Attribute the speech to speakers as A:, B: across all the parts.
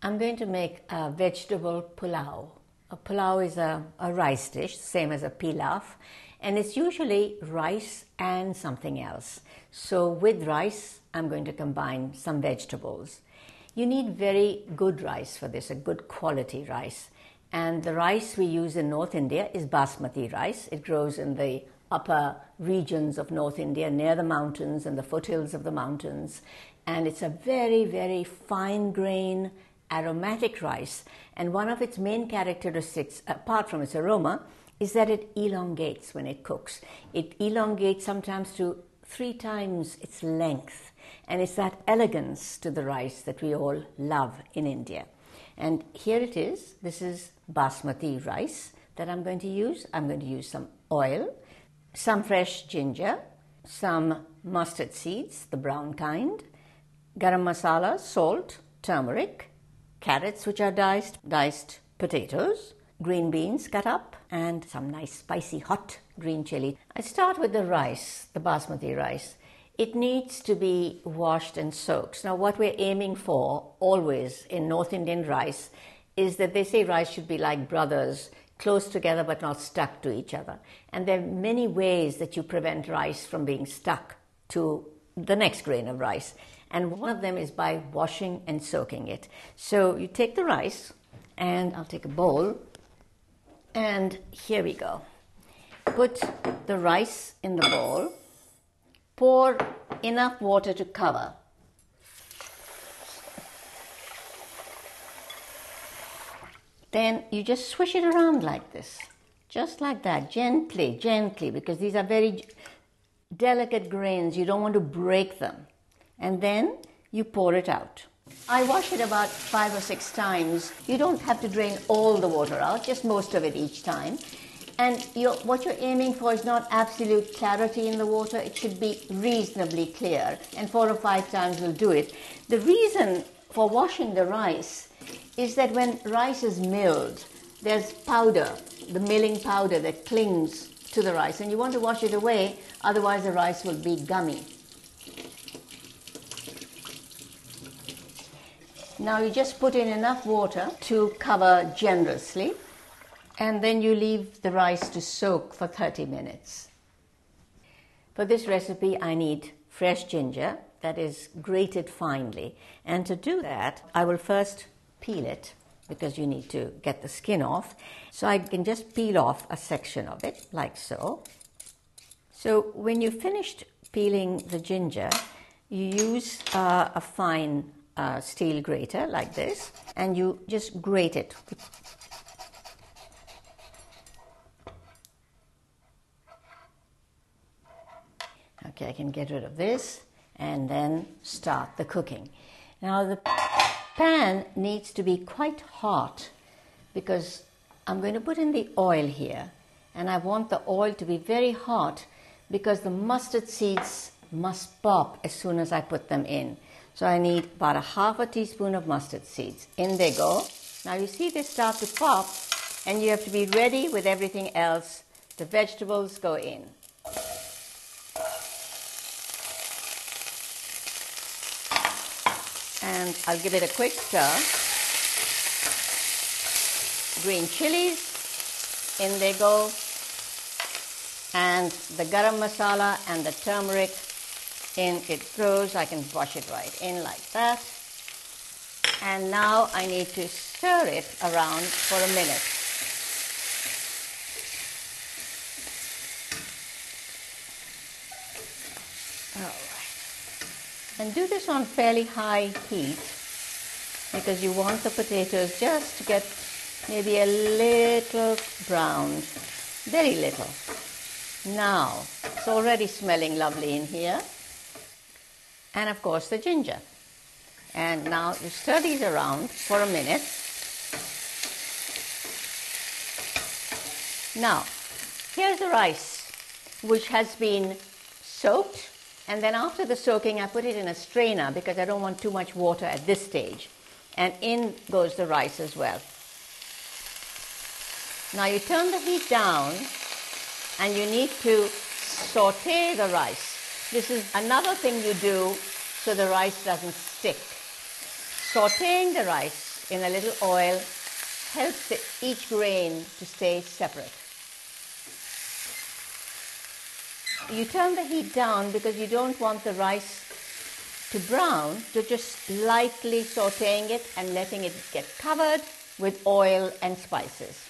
A: I'm going to make a vegetable pullao. A pullao is a rice dish, same as a pilaf, and it's usually rice and something else. So with rice, I'm going to combine some vegetables. You need very good rice for this, a good quality rice. And the rice we use in North India is basmati rice. It grows in the upper regions of North India, near the mountains and the foothills of the mountains. And it's a very, very fine grain, aromatic rice. And one of its main characteristics, apart from its aroma, is that it elongates when it cooks. It elongates sometimes to 3 times its length. And it's that elegance to the rice that we all love in India. And here it is. This is basmati rice that I'm going to use. I'm going to use some oil, some fresh ginger, some mustard seeds, the brown kind, garam masala, salt, turmeric, carrots which are diced potatoes, green beans cut up, and some nice spicy hot green chilli. I start with the rice, the basmati rice. It needs to be washed and soaked. Now what we're aiming for always in North Indian rice is that they say rice should be like brothers, close together but not stuck to each other. And there are many ways that you prevent rice from being stuck to the next grain of rice. And one of them is by washing and soaking it. So you take the rice, and I'll take a bowl, and here we go. Put the rice in the bowl. Pour enough water to cover. Then you just swish it around like this, just like that, gently, gently, because these are very delicate grains. You don't want to break them. And then you pour it out. I wash it about 5 or 6 times. You don't have to drain all the water out, just most of it each time. And what you're aiming for is not absolute clarity in the water. It should be reasonably clear. And 4 or 5 times will do it. The reason for washing the rice is that when rice is milled, there's powder, the milling powder that clings to the rice. And you want to wash it away, otherwise the rice will be gummy. Now you just put in enough water to cover generously. And then you leave the rice to soak for 30 minutes. For this recipe, I need fresh ginger that is grated finely. And to do that, I will first peel it, because you need to get the skin off. So I can just peel off a section of it, like so. So when you've finished peeling the ginger, you use a fine steel grater like this, and you just grate it. Okay, I can get rid of this and then start the cooking. Now the pan needs to be quite hot because I'm going to put in the oil here, and I want the oil to be very hot because the mustard seeds must pop as soon as I put them in. So I need about a half a teaspoon of mustard seeds. In they go. Now you see they start to pop, and you have to be ready with everything else. The vegetables go in. And I'll give it a quick stir. Green chilies, in they go. And the garam masala and the turmeric, in it goes. I can wash it right in like that. And now I need to stir it around for a minute. And do this on fairly high heat because you want the potatoes just to get maybe a little browned, very little. Now, it's already smelling lovely in here. And of course the ginger. And now you stir these around for a minute. Now, here's the rice which has been soaked. And then after the soaking, I put it in a strainer because I don't want too much water at this stage. And in goes the rice as well. Now you turn the heat down and you need to saute the rice. This is another thing you do so the rice doesn't stick. Sauteing the rice in a little oil helps each grain to stay separate. You turn the heat down because you don't want the rice to brown, so just lightly sauteing it and letting it get covered with oil and spices.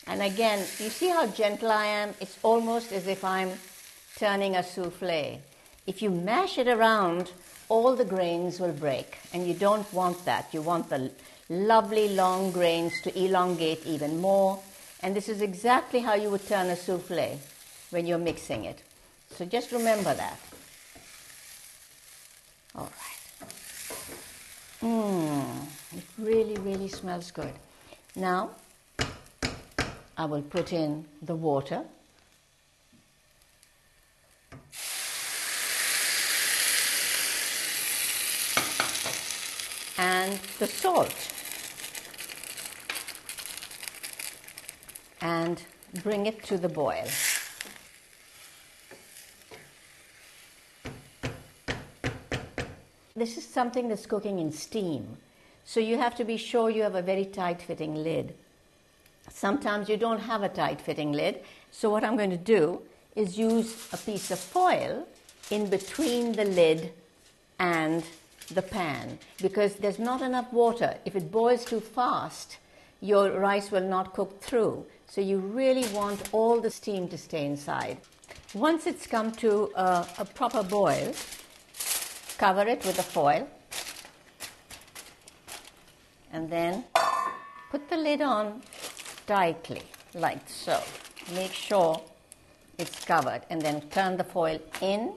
A: And again, you see how gentle I am? It's almost as if I'm turning a souffle. If you mash it around, all the grains will break, and you don't want that. You want the lovely long grains to elongate even more, and this is exactly how you would turn a souffle when you're mixing it. So just remember that. All right. It really, really smells good. Now, I will put in the water. And the salt. And bring it to the boil. This is something that's cooking in steam, so you have to be sure you have a very tight-fitting lid. Sometimes you don't have a tight-fitting lid, so what I'm going to do is use a piece of foil in between the lid and the pan, because there's not enough water. If it boils too fast, your rice will not cook through, so you really want all the steam to stay inside. Once it's come to a proper boil, cover it with the foil and then put the lid on tightly, like so. Make sure it's covered, and then turn the foil in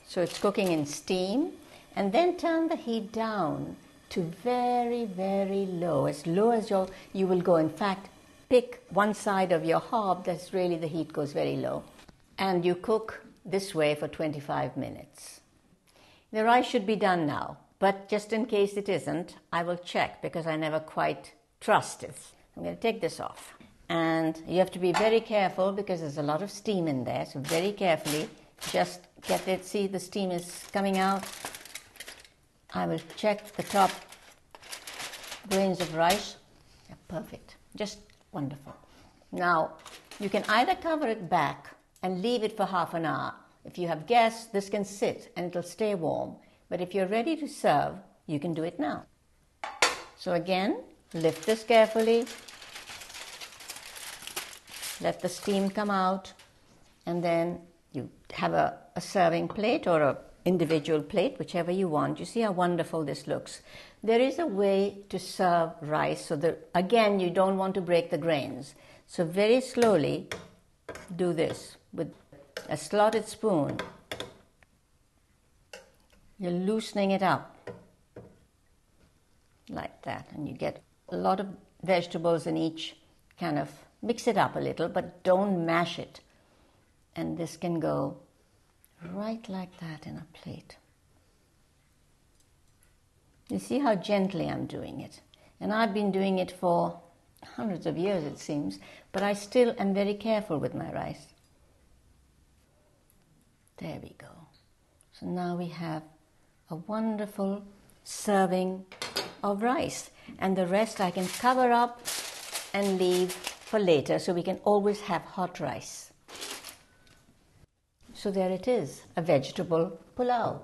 A: so it's cooking in steam, and then turn the heat down to very, very low as you will go. In fact, pick one side of your hob that's really the heat goes very low, and you cook this way for 25 minutes. The rice should be done now, but just in case it isn't, I will check because I never quite trust it. I'm going to take this off. And you have to be very careful because there's a lot of steam in there, so very carefully just get it. See, the steam is coming out. I will check the top grains of rice. They're perfect, just wonderful. Now, you can either cover it back and leave it for half an hour. If you have gas, this can sit and it'll stay warm. But if you're ready to serve, you can do it now. So again, lift this carefully. Let the steam come out. And then you have a serving plate or an individual plate, whichever you want. You see how wonderful this looks. There is a way to serve rice so that, again, you don't want to break the grains. So very slowly do this with a slotted spoon. You're loosening it up like that, and you get a lot of vegetables in each kind of. Mix it up a little, but don't mash it. And this can go right like that in a plate. You see how gently I'm doing it. And I've been doing it for hundreds of years, it seems, but I still am very careful with my rice. There we go. So now we have a wonderful serving of rice. And the rest I can cover up and leave for later, so we can always have hot rice. So there it is, a vegetable pullao.